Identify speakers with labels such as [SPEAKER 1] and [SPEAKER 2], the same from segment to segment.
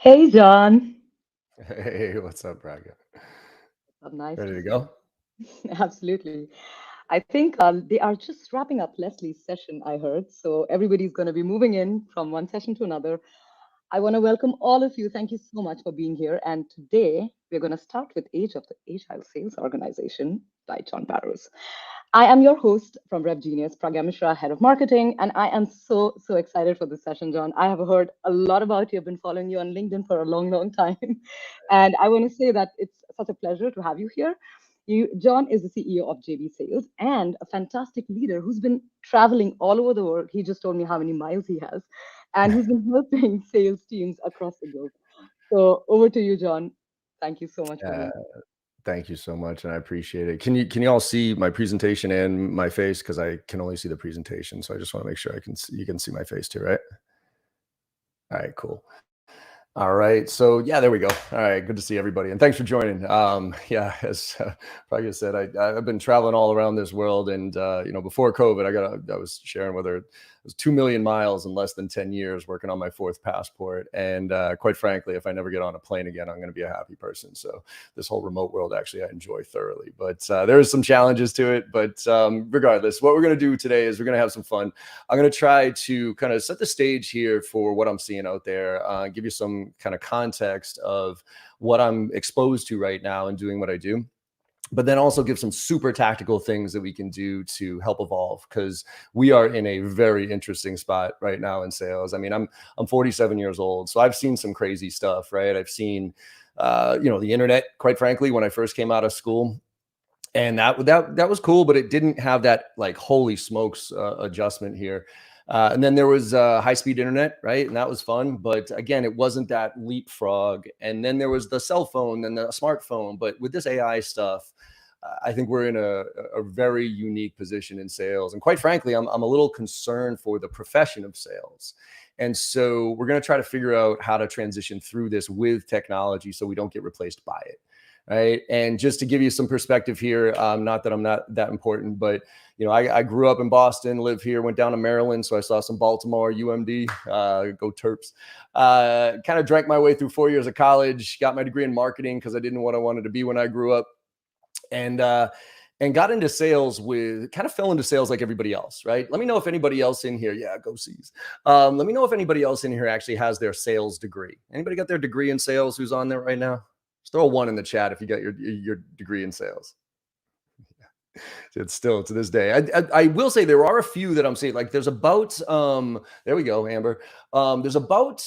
[SPEAKER 1] Hey, John.
[SPEAKER 2] Hey, what's up, Braga?
[SPEAKER 1] Nice
[SPEAKER 2] Ready
[SPEAKER 1] to
[SPEAKER 2] to
[SPEAKER 1] see you.
[SPEAKER 2] go?
[SPEAKER 1] Absolutely. I think they are just wrapping up Leslie's session, I heard. So everybody's going to be moving in from one session to another. I want to welcome all of you. Thank you so much for being here. And today we're going to start with Age of the Agile Sales Organization by John Barrows. I am your host from RevGenius, Pragya Mishra, Head of Marketing, and I am so excited for this session, John. I have heard a lot about you. I've been following you on LinkedIn for a long time. And I want to say that it's such a pleasure to have you here. John is the CEO of JB Sales and a fantastic leader who's been traveling all over the world. He just told me how many miles he has, and he's been helping sales teams across the globe. So over to you, John. Thank you so much for
[SPEAKER 2] Uh,
[SPEAKER 1] being.
[SPEAKER 2] Thank you so much, and I appreciate it. Can you all see my presentation and my face? Because I can only see the presentation, so I just want to make sure you can see my face too, right? All right, cool. All right. So yeah, there we go. All right. Good to see everybody. And thanks for joining. Yeah, as Pragya said, I've been traveling all around this world. And, before COVID, I was sharing whether it was 2 million miles in less than 10 years working on my fourth passport. And quite frankly, if I never get on a plane again, I'm going to be a happy person. So this whole remote world, actually, I enjoy thoroughly. But there is some challenges to it. But regardless, what we're going to do today is we're going to have some fun. I'm going to try to kind of set the stage here for what I'm seeing out there, give you some kind of context of what I'm exposed to right now and doing what I do, but then also give some super tactical things that we can do to help evolve, because we are in a very interesting spot right now in sales. I mean, I'm 47 years old, so I've seen some crazy stuff, right? I've seen the internet, quite frankly, when I first came out of school. And that was cool, but it didn't have that like holy smokes adjustment here. And then there was high speed internet, right? And that was fun, but again, it wasn't that leapfrog. And then there was the cell phone and the smartphone. But with this AI stuff, I think we're in a very unique position in sales. And quite frankly, I'm a little concerned for the profession of sales. And so we're going to try to figure out how to transition through this with technology so we don't get replaced by it. Right. And just to give you some perspective here, not that I'm not that important, but I grew up in Boston, live here, went down to Maryland, so I saw some Baltimore, UMD, go Terps. Kind of drank my way through 4 years of college, got my degree in marketing because I didn't know what I wanted to be when I grew up, and got into sales kind of fell into sales like everybody else, right? Let me know if anybody else in here, yeah, go C's. Let me know if anybody else in here actually has their sales degree. Anybody got their degree in sales who's on there right now? Just throw a one in the chat if you got your degree in sales. It's still to this day. I will say there are a few that I'm seeing. Like there's about there we go, Amber. There's about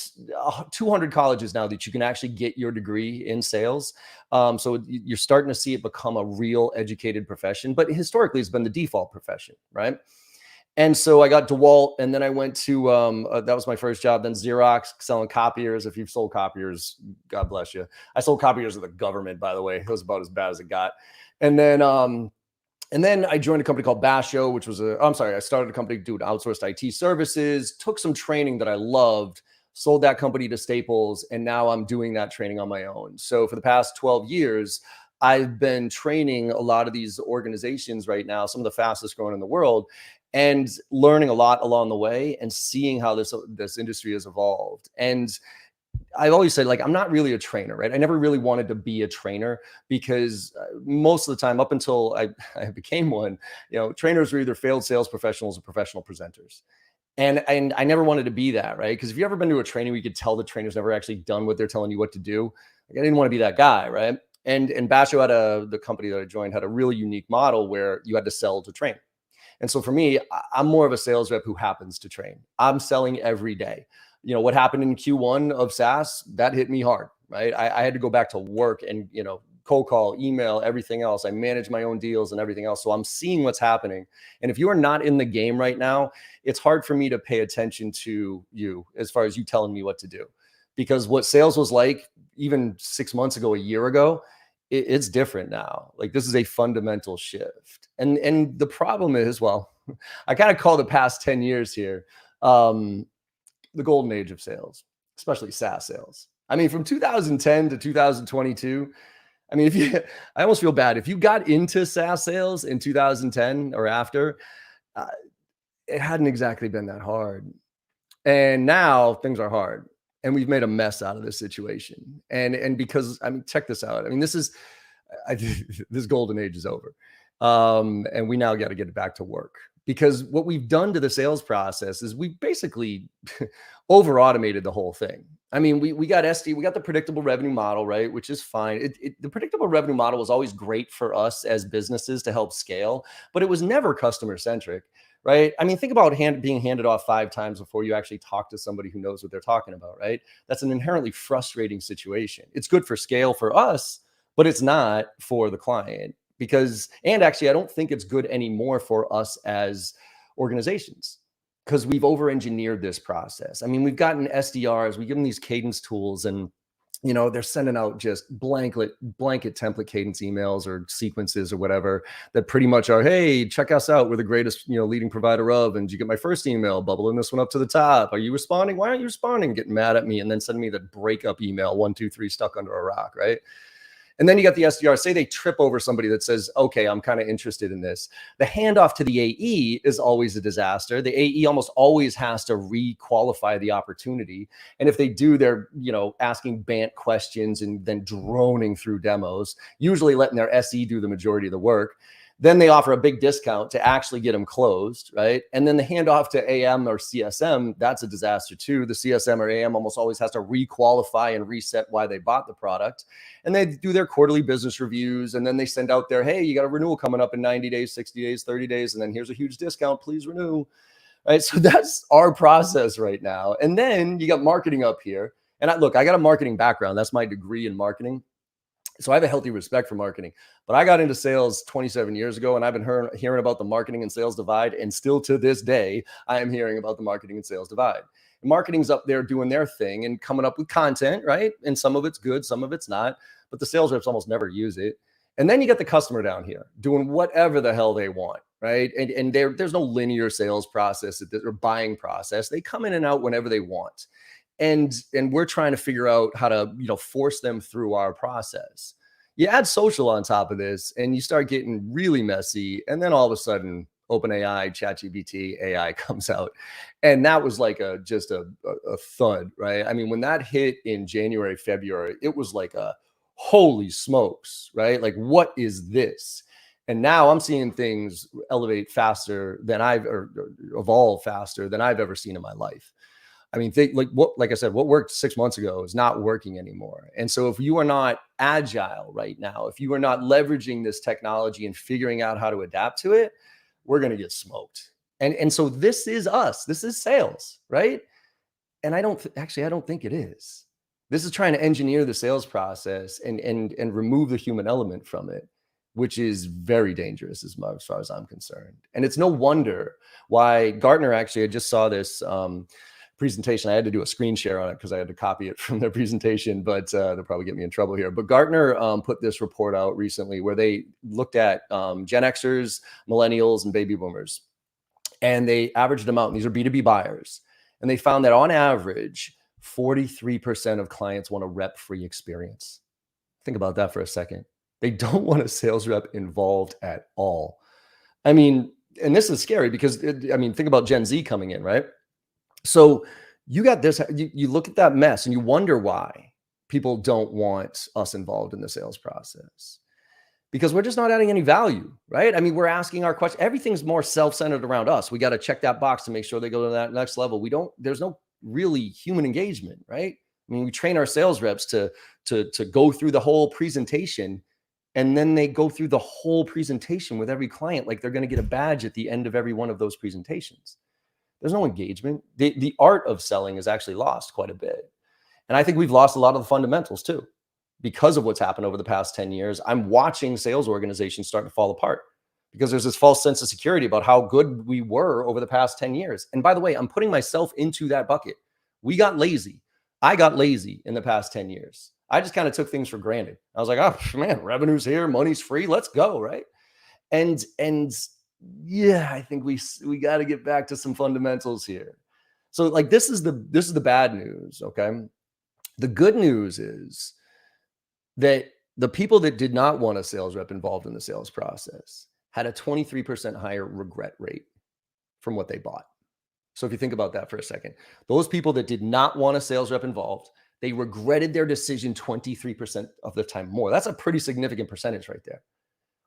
[SPEAKER 2] 200 colleges now that you can actually get your degree in sales. So you're starting to see it become a real educated profession. But historically, it's been the default profession, right? And so I got DeWalt, and then I went to that was my first job. Then Xerox, selling copiers. If you've sold copiers, God bless you. I sold copiers to the government, by the way. It was about as bad as it got. And then I joined a company called Basho, which was I started a company doing outsourced IT services, took some training that I loved, sold that company to Staples, and now I'm doing that training on my own. So for the past 12 years, I've been training a lot of these organizations right now, some of the fastest growing in the world, and learning a lot along the way and seeing how this industry has evolved. And I've always said, like, I'm not really a trainer, right? I never really wanted to be a trainer because most of the time, up until I became one, trainers were either failed sales professionals or professional presenters. And I never wanted to be that, right? Because if you ever been to a training where you could tell the trainer's never actually done what they're telling you what to do, like, I didn't want to be that guy, right? And Basho the company that I joined had a really unique model where you had to sell to train. And so for me, I'm more of a sales rep who happens to train. I'm selling every day. What happened in Q1 of SaaS, that hit me hard, right? I had to go back to work and, cold call, email, everything else. I manage my own deals and everything else. So I'm seeing what's happening. And if you are not in the game right now, it's hard for me to pay attention to you as far as you telling me what to do. Because what sales was like even 6 months ago, a year ago, it's different now. Like this is a fundamental shift. And the problem is, well, I kind of call the past 10 years here the golden age of sales, especially SaaS sales. I mean, from 2010 to 2022, I mean, I almost feel bad. If you got into SaaS sales in 2010 or after, it hadn't exactly been that hard. And now things are hard. and we've made a mess out of this situation. And because, I mean, check this out. I mean, this golden age is over. And we now got to get it back to work, because what we've done to the sales process is we basically over automated the whole thing. I mean, we got we got the predictable revenue model, right? Which is fine. The predictable revenue model was always great for us as businesses to help scale, but it was never customer centric, right? I mean, think about being handed off 5 times before you actually talk to somebody who knows what they're talking about, right? That's an inherently frustrating situation. It's good for scale for us, but it's not for the client. Because, and actually, I don't think it's good anymore for us as organizations, because we've over-engineered this process. I mean, we've gotten SDRs, we give them these cadence tools, and they're sending out just blanket template cadence emails or sequences or whatever that pretty much are, hey, check us out, we're the greatest leading provider of, and did you get my first email, bubbling this one up to the top, are you responding, why aren't you responding, getting mad at me, and then sending me the breakup email, 1 2 3 stuck under a rock, right? And then you got the SDR, say they trip over somebody that says, okay, I'm kind of interested in this. The handoff to the AE is always a disaster. The AE almost always has to re-qualify the opportunity. And if they do, they're, asking BANT questions and then droning through demos, usually letting their SE do the majority of the work. Then they offer a big discount to actually get them closed, right? And then the handoff to AM or CSM, that's a disaster too. The CSM or AM almost always has to re-qualify and reset why they bought the product. And they do their quarterly business reviews, and then they send out their, hey, you got a renewal coming up in 90 days, 60 days, 30 days, and then here's a huge discount, please renew, right? So that's our process right now. And then you got marketing up here. And I got a marketing background. That's my degree in marketing. So I have a healthy respect for marketing, but I got into sales 27 years ago, and I've been hearing about the marketing and sales divide. And still to this day, I am hearing about the marketing and sales divide. And marketing's up there doing their thing and coming up with content, right? And some of it's good, some of it's not, but the sales reps almost never use it. And then you get the customer down here doing whatever the hell they want, right? And there's no linear sales process or buying process. They come in and out whenever they want. And we're trying to figure out how to force them through our process. You add social on top of this and you start getting really messy, and then all of a sudden OpenAI, ChatGPT, AI comes out, and that was like just a thud, right? I mean, when that hit in January, February, it was like a holy smokes, right? Like, what is this? And now I'm seeing things elevate faster than or evolve faster than I've ever seen in my life. I mean, like I said, what worked 6 months ago is not working anymore. And so if you are not agile right now, if you are not leveraging this technology and figuring out how to adapt to it, we're going to get smoked. And so this is us. This is sales, right? And I don't think it is. This is trying to engineer the sales process and remove the human element from it, which is very dangerous as far as I'm concerned. And it's no wonder why Gartner, actually, I just saw this presentation. I had to do a screen share on it because I had to copy it from their presentation, but they'll probably get me in trouble here. But Gartner put this report out recently where they looked at Gen Xers, millennials, and baby boomers, and they averaged them out. And these are B2B buyers. And they found that on average, 43% of clients want a rep-free experience. Think about that for a second. They don't want a sales rep involved at all. I mean, and this is scary because, think about Gen Z coming in, right? So you got this, you look at that mess and you wonder why people don't want us involved in the sales process, because we're just not adding any value, right? I mean, we're asking our questions. Everything's more self-centered around us. We got to check that box to make sure they go to that next level. There's no really human engagement, right? I mean, we train our sales reps to go through the whole presentation, and then they go through the whole presentation with every client like they're going to get a badge at the end of every one of those presentations. There's no engagement. The art of selling is actually lost quite a bit. And I think we've lost a lot of the fundamentals too, because of what's happened over the past 10 years. I'm watching sales organizations start to fall apart because there's this false sense of security about how good we were over the past 10 years. And by the way, I'm putting myself into that bucket. We got lazy. I got lazy in the past 10 years. I just kind of took things for granted. I was like, oh man, revenue's here, money's free, let's go, right? And yeah, I think we got to get back to some fundamentals here. So like this is the bad news, okay? The good news is that the people that did not want a sales rep involved in the sales process had a 23% higher regret rate from what they bought. So if you think about that for a second, those people that did not want a sales rep involved, they regretted their decision 23% of the time more. That's a pretty significant percentage right there,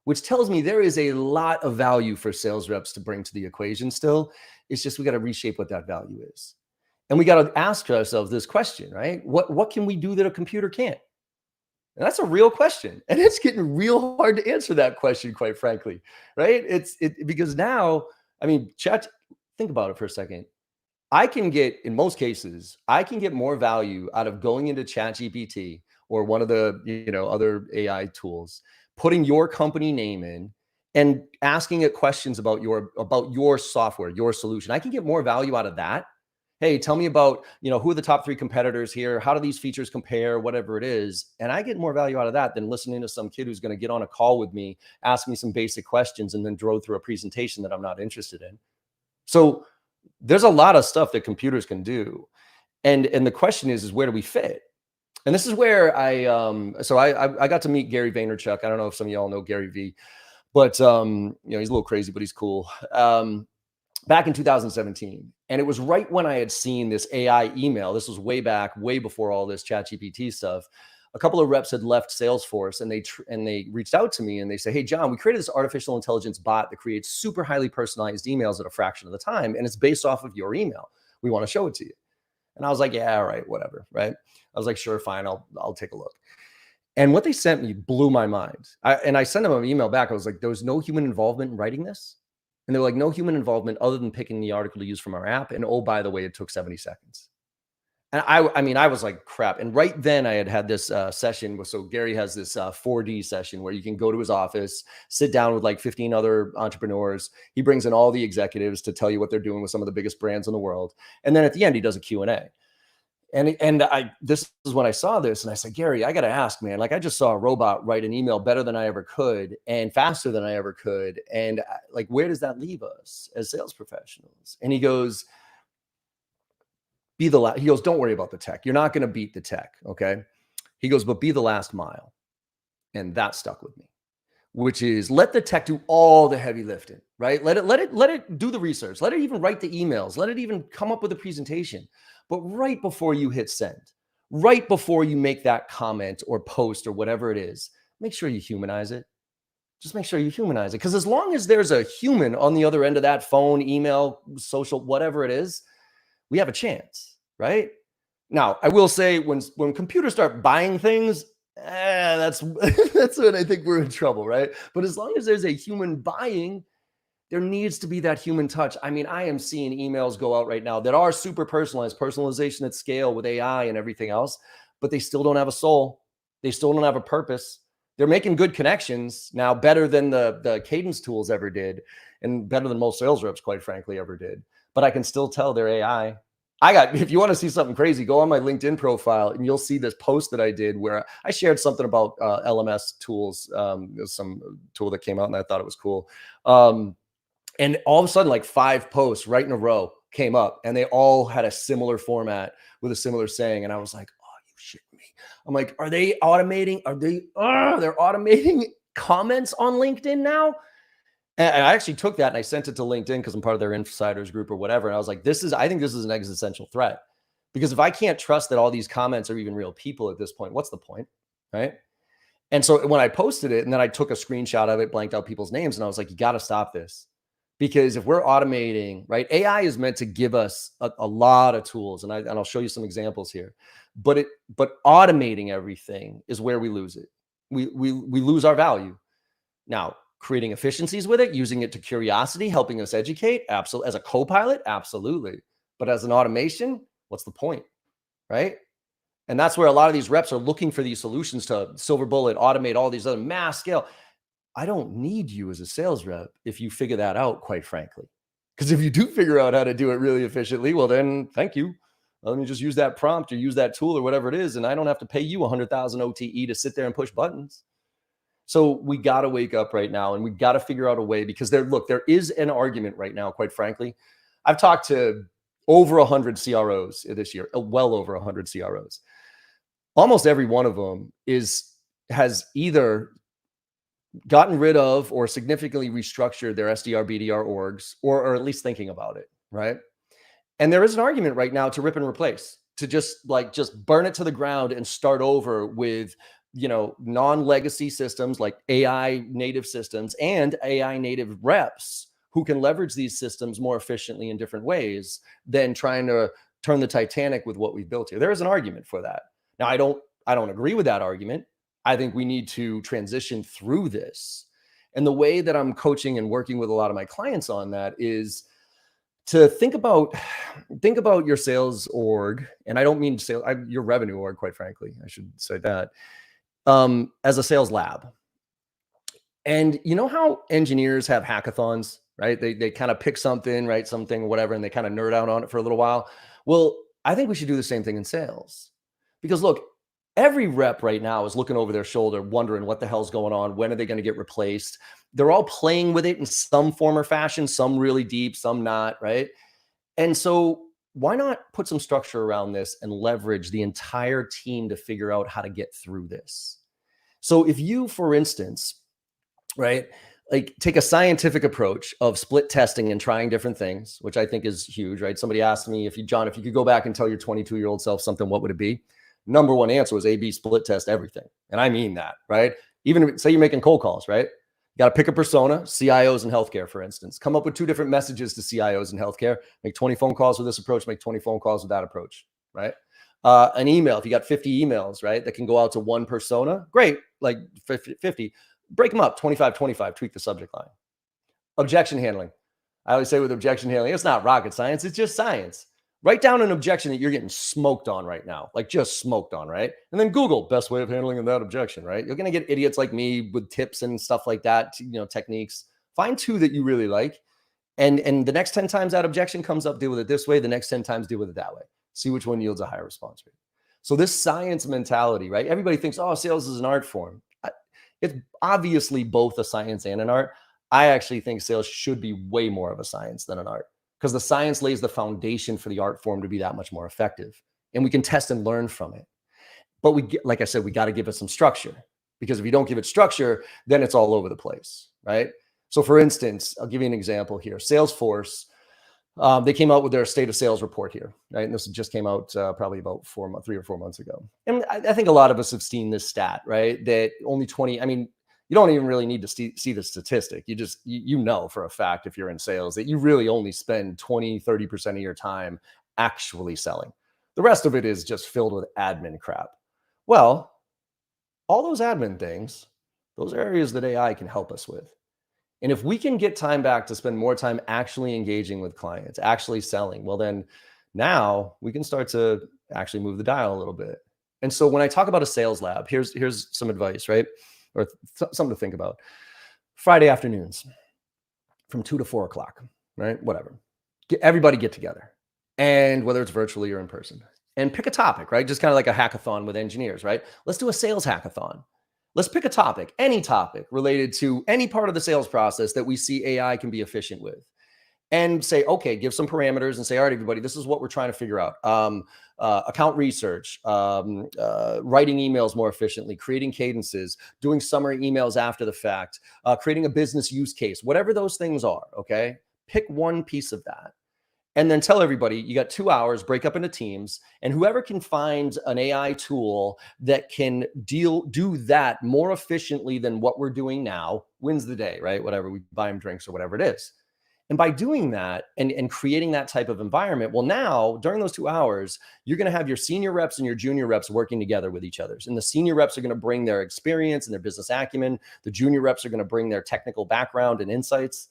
[SPEAKER 2] which tells me there is a lot of value for sales reps to bring to the equation still. It's just we got to reshape what that value is. And we got to ask ourselves this question, right? What can we do that a computer can't? And that's a real question. And it's getting real hard to answer that question, quite frankly, right? Because now, I mean, chat, think about it for a second. I can get, in most cases, I can get more value out of going into ChatGPT or one of the, other AI tools, putting your company name in and asking it questions about your software, your solution. I can get more value out of that. Hey, tell me about, who are the top 3 competitors here? How do these features compare? Whatever it is. And I get more value out of that than listening to some kid who's going to get on a call with me, ask me some basic questions, and then drove through a presentation that I'm not interested in. So there's a lot of stuff that computers can do. And the question is where do we fit? And this is where I got to meet Gary Vaynerchuk. I don't know if some of y'all know Gary V, but he's a little crazy, but he's cool. Back in 2017. And it was right when I had seen this AI email. This was way back, way before all this ChatGPT stuff. A couple of reps had left Salesforce and they reached out to me and they say, hey, John, we created this artificial intelligence bot that creates super highly personalized emails at a fraction of the time. And it's based off of your email. We want to show it to you. And I was like, yeah, all right, whatever. Right. I was like, sure, fine. I'll take a look. And what they sent me blew my mind. I sent them an email back. I was like, there was no human involvement in writing this. And they were like, no human involvement other than picking the article to use from our app. And oh, by the way, it took 70 seconds. And I was like, crap. And right then I had this session. So Gary has this 4D session where you can go to his office, sit down with like 15 other entrepreneurs. He brings in all the executives to tell you what they're doing with some of the biggest brands in the world. And then at the end, he does a Q&A. And this is when I saw this and I said, Gary, I got to ask, man, like I just saw a robot write an email better than I ever could and faster than I ever could. And like, where does that leave us as sales professionals? And he goes, he goes, don't worry about the tech. You're not going to beat the tech. Okay. He goes, but be the last mile. And that stuck with me, which is let the tech do all the heavy lifting, right? Let it do the research. Let it even write the emails. Let it even come up with a presentation. But right before you hit send, right before you make that comment or post or whatever it is, make sure you humanize it. Just make sure you humanize it. Because as long as there's a human on the other end of that phone, email, social, whatever it is, we have a chance, right? Now, I will say when computers start buying things, that's when I think we're in trouble, right? But as long as there's a human buying, there needs to be that human touch. I mean, I am seeing emails go out right now that are super personalized, personalization at scale with AI and everything else, but they still don't have a soul. They still don't have a purpose. They're making good connections now, better than the cadence tools ever did, and better than most sales reps, quite frankly, ever did. But I can still tell they're AI. If you want to see something crazy, go on my LinkedIn profile and you'll see this post that I did where I shared something about LMS tools. There's some tool that came out and I thought it was cool. And all of a sudden, like 5 posts right in a row came up and they all had a similar format with a similar saying. And I was like, oh, you shit me. I'm like, are they automating? They're automating comments on LinkedIn now? And I actually took that and I sent it to LinkedIn because I'm part of their insiders group or whatever. And I was like, I think this is an existential threat, because if I can't trust that all these comments are even real people at this point, what's the point? Right. And so when I posted it and then I took a screenshot of it, blanked out people's names, and I was like, you got to stop this. Because if we're automating, right, AI is meant to give us a lot of tools, and I'll show you some examples here. But automating everything is where we lose it. We lose our value. Now, creating efficiencies with it, using it to curiosity, helping us educate, absolutely. As a co-pilot, absolutely. But as an automation, what's the point, right? And that's where a lot of these reps are looking for these solutions to silver bullet, automate all these other mass scale. I don't need you as a sales rep if you figure that out, quite frankly. Because if you do figure out how to do it really efficiently, well, then thank you. Let me just use that prompt or use that tool or whatever it is, and I don't have to pay you 100,000 OTE to sit there and push buttons. So we got to wake up right now, and we got to figure out a way, because there is an argument right now, quite frankly. I've talked to over 100 CROs this year, well over 100 CROs. Almost every one of them has either gotten rid of or significantly restructured their SDR, BDR orgs, or at least thinking about it, right? And there is an argument right now to rip and replace, to just burn it to the ground and start over with, non-legacy systems like AI native systems and AI native reps who can leverage these systems more efficiently in different ways than trying to turn the Titanic with what we've built here. There is an argument for that. Now, I don't agree with that argument. I think we need to transition through this. And the way that I'm coaching and working with a lot of my clients on that is to think about your sales org, and I don't mean sales, your revenue org, quite frankly, I should say that, as a sales lab. And you know how engineers have hackathons, right? They kind of pick something, write something, whatever, and they kind of nerd out on it for a little while. Well, I think we should do the same thing in sales. Because look, every rep right now is looking over their shoulder, wondering what the hell's going on. When are they going to get replaced? They're all playing with it in some form or fashion, some really deep, some not, right? And so why not put some structure around this and leverage the entire team to figure out how to get through this? So if you, for instance, right, like take a scientific approach of split testing and trying different things, which I think is huge, right? Somebody asked me, John, if you could go back and tell your 22-year-old self something, what would it be? Number one answer was A/B split test everything. And I mean that, right? Even if, say you're making cold calls, right? You got to pick a persona, CIOs in healthcare, for instance. Come up with 2 different messages to CIOs in healthcare. Make 20 phone calls with this approach, make 20 phone calls with that approach, right? An email, if you got 50 emails, right, that can go out to one persona, great, like 50. Break them up, 25, tweak the subject line. Objection handling. I always say with objection handling, it's not rocket science, it's just science. Write down an objection that you're getting smoked on right now, like just smoked on, right? And then Google best way of handling that objection, right? You're going to get idiots like me with tips and stuff like that, techniques. Find 2 that you really like. And the next 10 times that objection comes up, deal with it this way. The next 10 times, deal with it that way. See which one yields a higher response rate. So this science mentality, right? Everybody thinks, oh, sales is an art form. It's obviously both a science and an art. I actually think sales should be way more of a science than an art, because the science lays the foundation for the art form to be that much more effective. And we can test and learn from it. But like I said, we got to give it some structure, because if you don't give it structure, then it's all over the place, right? So for instance, I'll give you an example here. Salesforce, they came out with their state of sales report here, right? And this just came out probably about 3 or 4 months ago. And I think a lot of us have seen this stat, right? That only 20, you don't even really need to see the statistic. You just, you know for a fact, if you're in sales, that you really only spend 20, 30% of your time actually selling. The rest of it is just filled with admin crap. Well, all those admin things, those are areas that AI can help us with. And if we can get time back to spend more time actually engaging with clients, actually selling, well, then now we can start to actually move the dial a little bit. And so when I talk about a sales lab, here's some advice, right? Or something to think about. Friday afternoons from 2 to 4 o'clock, right? Whatever. Everybody get together. And whether it's virtually or in person, and pick a topic, right? Just kind of like a hackathon with engineers, right? Let's do a sales hackathon. Let's pick a topic, any topic related to any part of the sales process that we see AI can be efficient with. And say, okay, give some parameters and say, all right, everybody, this is what we're trying to figure out. Account research, writing emails more efficiently, creating cadences, doing summary emails after the fact, creating a business use case, whatever those things are, okay? Pick one piece of that. And then tell everybody, you got 2 hours, break up into teams, and whoever can find an AI tool that can do that more efficiently than what we're doing now wins the day, right? Whatever, we buy them drinks or whatever it is. And by doing that and creating that type of environment, well, now during those 2 hours, you're going to have your senior reps and your junior reps working together with each other. And the senior reps are going to bring their experience and their business acumen. The junior reps are going to bring their technical background and insights.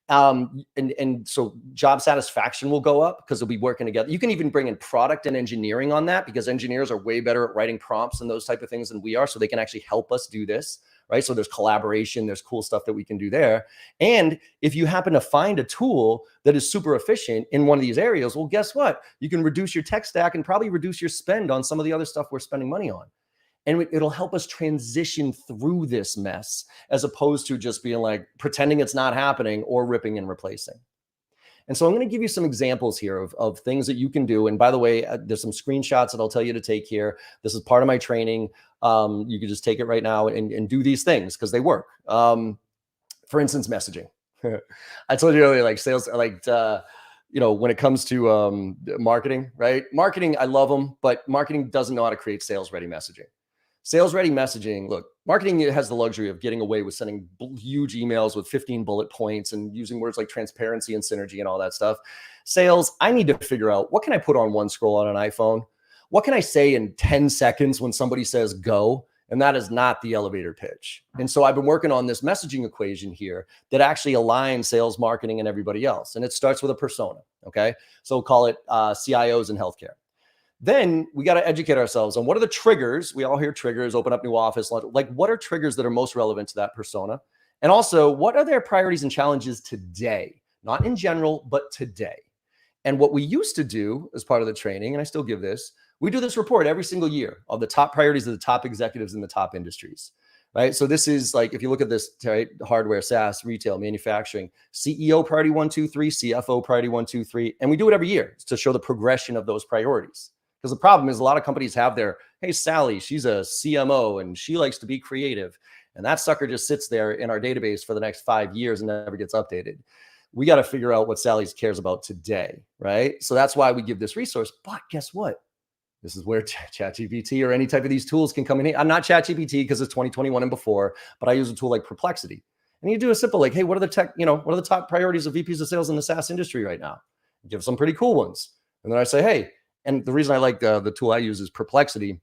[SPEAKER 2] And so job satisfaction will go up because they'll be working together. You can even bring in product and engineering on that, because engineers are way better at writing prompts and those type of things than we are. So they can actually help us do this, right? So there's collaboration, there's cool stuff that we can do there. And if you happen to find a tool that is super efficient in one of these areas, well, guess what? You can reduce your tech stack and probably reduce your spend on some of the other stuff we're spending money on. And it'll help us transition through this mess, as opposed to just being like pretending it's not happening or ripping and replacing. And so I'm going to give you some examples here of things that you can do. And by the way, there's some screenshots that I'll tell you to take here. This is part of my training. You can just take it right now and do these things because they work. For instance, messaging. I told you earlier, like sales, when it comes to marketing, right? Marketing, I love them, but marketing doesn't know how to create sales ready messaging. Sales ready messaging, look, marketing has the luxury of getting away with sending huge emails with 15 bullet points and using words like transparency and synergy and all that stuff. Sales, I need to figure out, what can I put on one scroll on an iPhone? What can I say in 10 seconds when somebody says go? And that is not the elevator pitch. And so I've been working on this messaging equation here that actually aligns sales, marketing, and everybody else. And it starts with a persona. Okay. So we'll call it CIOs in healthcare. Then we got to educate ourselves on what are the triggers. We all hear triggers, open up new office, like what are triggers that are most relevant to that persona? And also, what are their priorities and challenges today? Not in general, but today. And what we used to do as part of the training, and I still give this, we do this report every single year of the top priorities of the top executives in the top industries, right? So this is like, if you look at this, right, hardware, SaaS, retail, manufacturing, CEO priority 1, 2, 3, CFO priority 1, 2, 3. And we do it every year to show the progression of those priorities. Because the problem is a lot of companies have their, hey, Sally, she's a CMO and she likes to be creative. And that sucker just sits there in our database for the next 5 years and never gets updated. We got to figure out what Sally cares about today, right? So that's why we give this resource. But guess what? This is where ChatGPT or any type of these tools can come in. I'm not ChatGPT because it's 2021 and before, but I use a tool like Perplexity. And you do a simple like, hey, what are the top priorities of VPs of sales in the SaaS industry right now? Give some pretty cool ones. And then I say, hey, and the reason I like the tool I use is Perplexity.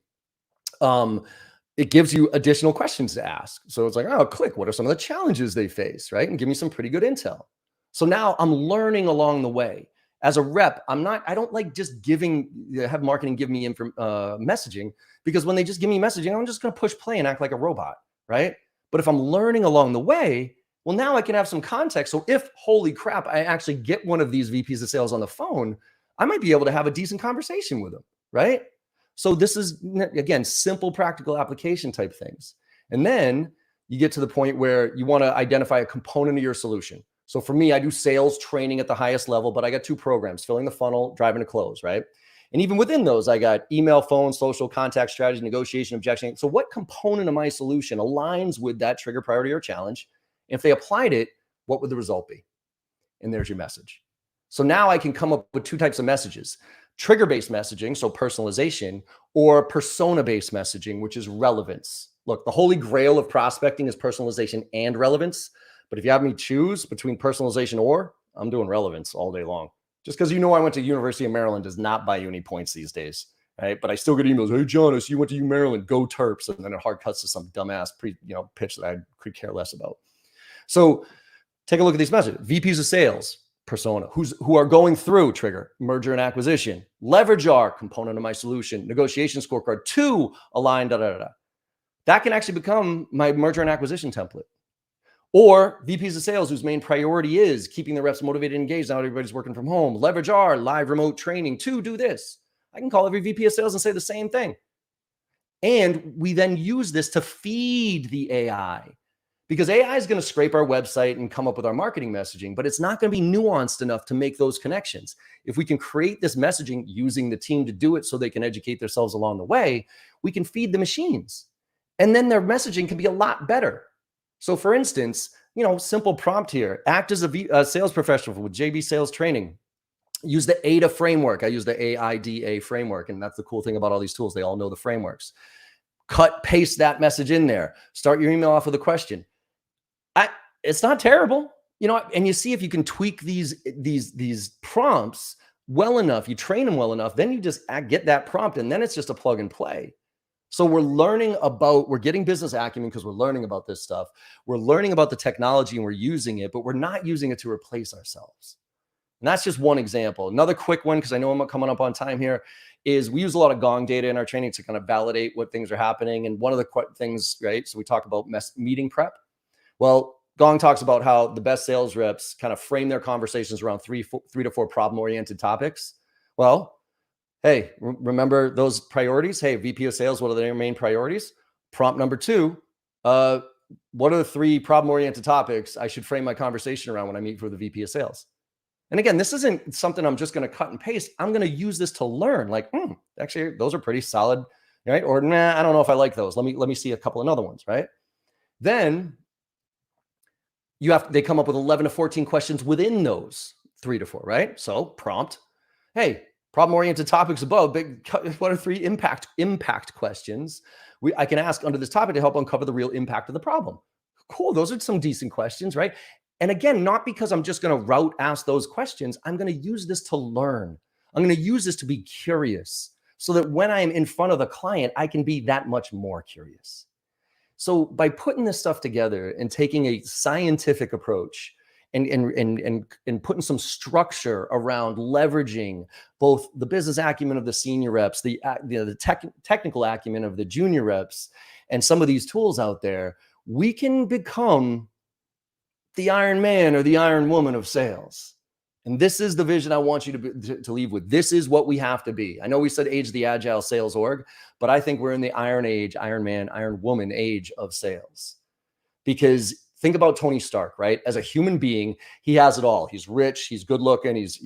[SPEAKER 2] It gives you additional questions to ask. So it's like, oh, click. What are some of the challenges they face, right? And give me some pretty good intel. So now I'm learning along the way. As a rep, I don't like just have marketing give me messaging, because when they just give me messaging, I'm just going to push play and act like a robot, right? But if I'm learning along the way, well, now I can have some context. So if, holy crap, I actually get one of these VPs of sales on the phone, I might be able to have a decent conversation with them, right? So this is, again, simple, practical application type things. And then you get to the point where you want to identify a component of your solution. So for me, I do sales training at the highest level, but I got 2 programs, filling the funnel, driving to close, right? And even within those, I got email, phone, social, contact strategy, negotiation, objection. So what component of my solution aligns with that trigger, priority, or challenge? And if they applied it, what would the result be? And there's your message. So now I can come up with 2 types of messages: trigger-based messaging, so personalization, or persona-based messaging, which is relevance. Look, the holy grail of prospecting is personalization and relevance. But if you have me choose between personalization I'm doing relevance all day long. Just because I went to University of Maryland does not buy you any points these days, right? But I still get emails, hey, John, you went to Maryland, go Terps. And then it hard cuts to some dumbass pitch that I could care less about. So take a look at these messages. VPs of sales, persona, who are going through trigger, merger and acquisition, leverage our component of my solution, negotiation scorecard, 2 aligned, That can actually become my merger and acquisition template. Or VPs of sales whose main priority is keeping the reps motivated and engaged. Now everybody's working from home. Leverage our live remote training to do this. I can call every VP of sales and say the same thing. And we then use this to feed the AI, because AI is going to scrape our website and come up with our marketing messaging, but it's not going to be nuanced enough to make those connections. If we can create this messaging using the team to do it so they can educate themselves along the way, we can feed the machines. And then their messaging can be a lot better. So for instance, simple prompt here: act as a sales professional with JB sales training. Use the AIDA framework. I use the AIDA framework. And that's the cool thing about all these tools. They all know the frameworks. Cut, paste that message in there. Start your email off with a question. It's not terrible, and you see if you can tweak these prompts well enough, you train them well enough, then you just get that prompt and then it's just a plug and play. So we're getting business acumen because we're learning about this stuff. We're learning about the technology and we're using it, but we're not using it to replace ourselves. And that's just one example. Another quick one, because I know I'm coming up on time here, is we use a lot of Gong data in our training to kind of validate what things are happening. And one of the things, right? So we talk about meeting prep. Well, Gong talks about how the best sales reps kind of frame their conversations around 3 to 4 problem-oriented topics. Well, hey, remember those priorities? Hey, VP of sales, what are their main priorities? Prompt number 2, what are the 3 problem-oriented topics I should frame my conversation around when I meet for the VP of sales? And again, this isn't something I'm just going to cut and paste. I'm going to use this to learn. Like, actually, those are pretty solid, right? Or I don't know if I like those. Let me see a couple of other ones, right? Then they come up with 11 to 14 questions within those 3 to 4, right? So prompt, hey, problem-oriented topics above, what are 3 impact questions I can ask under this topic to help uncover the real impact of the problem? Cool, those are some decent questions, right? And again, not because I'm just going to ask those questions. I'm going to use this to learn. I'm going to use this to be curious so that when I'm in front of the client, I can be that much more curious. So by putting this stuff together and taking a scientific approach and putting some structure around leveraging both the business acumen of the senior reps, the technical acumen of the junior reps, and some of these tools out there, we can become the Iron Man or the Iron Woman of sales. And this is the vision I want you to leave with. This is what we have to be. I know we said age of the Agile sales org, but I think we're in the Iron Age, Iron Man, Iron Woman age of sales. Because think about Tony Stark, right? As a human being, he has it all. He's rich, he's good looking, he's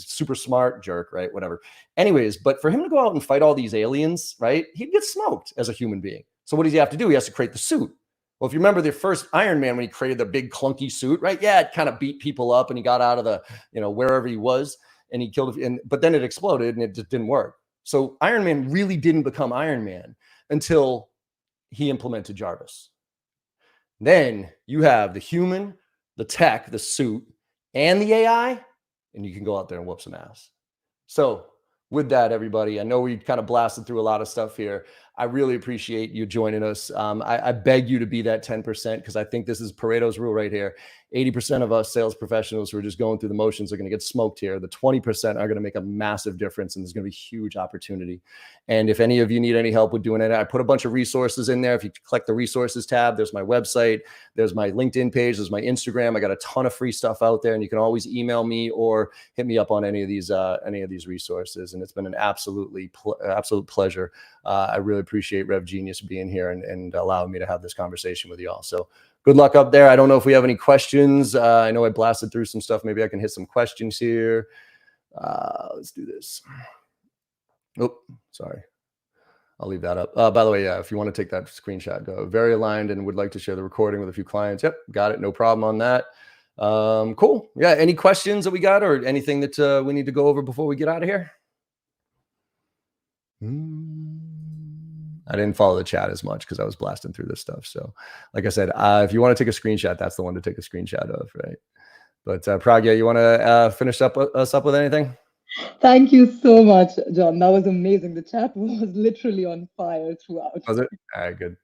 [SPEAKER 2] super smart, jerk, right? Whatever. Anyways, but for him to go out and fight all these aliens, right? He'd get smoked as a human being. So what does he have to do? He has to create the suit. Well, if you remember the first Iron Man when he created the big clunky suit, right? Yeah, it kind of beat people up and he got out of the, wherever he was and he killed, but then it exploded and it just didn't work. So Iron Man really didn't become Iron Man until he implemented Jarvis. Then you have the human, the tech, the suit, and the AI, and you can go out there and whoop some ass. So with that, everybody, I know we kind of blasted through a lot of stuff here. I really appreciate you joining us. I beg you to be that 10% because I think this is Pareto's rule right here. 80% of us sales professionals who are just going through the motions are going to get smoked here. The 20% are going to make a massive difference, and there's going to be huge opportunity. And if any of you need any help with doing it, I put a bunch of resources in there. If you click the resources tab, there's my website, there's my LinkedIn page, there's my Instagram. I got a ton of free stuff out there, and you can always email me or hit me up on any of these resources. And it's been an absolute pleasure. I really appreciate RevGenius being here and allowing me to have this conversation with you all. So good luck up there. I don't know if we have any questions. I know I blasted through some stuff. Maybe I can hit some questions here. Let's do this. Oh, sorry. I'll leave that up. By the way, yeah, if you want to take that screenshot, go. Very aligned and would like to share the recording with a few clients. Yep, got it. No problem on that. Cool. Yeah, any questions that we got or anything that we need to go over before we get out of here? I didn't follow the chat as much because I was blasting through this stuff. So like I said, if you want to take a screenshot, that's the one to take a screenshot of, right? But Pragya, you want to finish us up with anything?
[SPEAKER 1] Thank you so much, John. That was amazing. The chat was literally on fire throughout.
[SPEAKER 2] Was it? All right, good.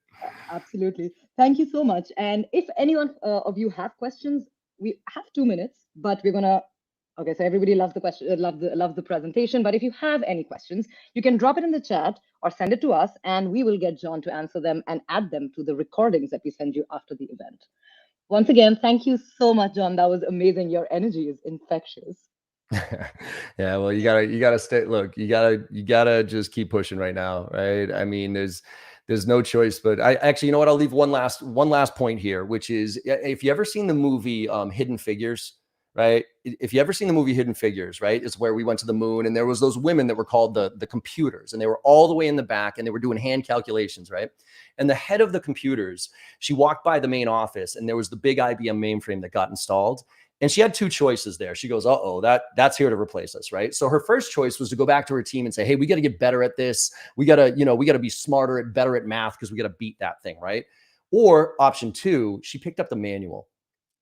[SPEAKER 1] Absolutely. Thank you so much. And if anyone of you have questions, we have 2 minutes, but we're going to okay, so everybody loves the question, loves the presentation. But if you have any questions, you can drop it in the chat or send it to us, and we will get John to answer them and add them to the recordings that we send you after the event. Once again, thank you so much, John. That was amazing. Your energy is infectious.
[SPEAKER 2] Yeah, well, you gotta stay. Look, you gotta just keep pushing right now, right? I mean, there's no choice. But I actually, you know what? I'll leave one last point here, which is if you ever seen the movie Hidden Figures. Right? If you ever seen the movie Hidden Figures, right? It's where we went to the moon and there was those women that were called the computers and they were all the way in the back and they were doing hand calculations, right? And the head of the computers, she walked by the main office and there was the big IBM mainframe that got installed. And she had 2 choices there. She goes, uh-oh, that's here to replace us, right? So her first choice was to go back to her team and say, hey, we got to get better at this. We got to be smarter better at math because we got to beat that thing, right? Or option 2, she picked up the manual.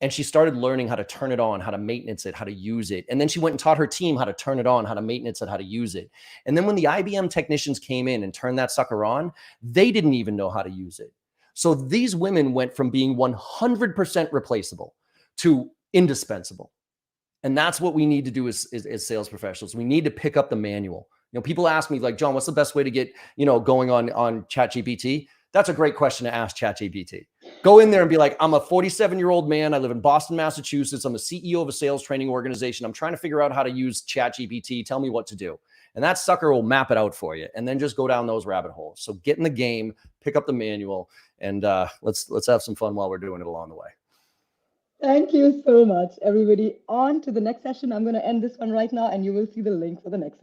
[SPEAKER 2] And she started learning how to turn it on, how to maintenance it, how to use it. And then she went and taught her team how to turn it on, how to maintenance it, how to use it. And then when the IBM technicians came in and turned that sucker on, they didn't even know how to use it. So these women went from being 100% replaceable to indispensable. And that's what we need to do as sales professionals. We need to pick up the manual. People ask me like, John, what's the best way to get, going on ChatGPT? That's a great question to ask ChatGPT. Go in there and be like, I'm a 47-year-old man. I live in Boston, Massachusetts. I'm the CEO of a sales training organization. I'm trying to figure out how to use ChatGPT. Tell me what to do. And that sucker will map it out for you. And then just go down those rabbit holes. So get in the game, pick up the manual, and let's have some fun while we're doing it along the way.
[SPEAKER 1] Thank you so much, everybody. On to the next session. I'm going to end this one right now, and you will see the link for the next session.